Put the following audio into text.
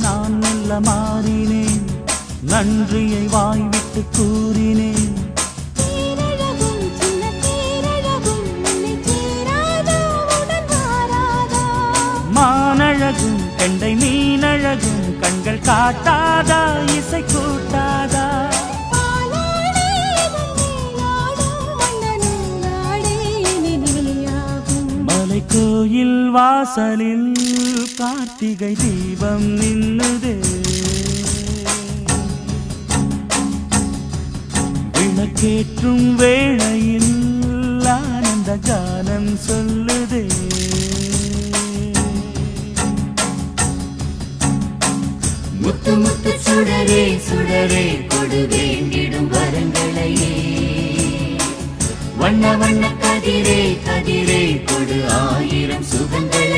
நான் மெல்ல மாறினேன், நன்றியை வாய்விட்டு கூறினேன். மானழகும் கெண்டை மீனழகும் கண்கள் காட்டாதா, இசை கூட்டாதா? மலை கோயில் வாசலில் கார்த்திகை தீபம் நின்னுதே, விளக்கேற்றும் வேளையில் ஆனந்த கானம் சொல்லுதே. முத்து முத்து சுடரே சுடரே கொடு வேண்டிடும் வரங்களையே, வண்ண வண்ண கதிரே கதிரே கொடு ஆயிரம் சுகங்கள்.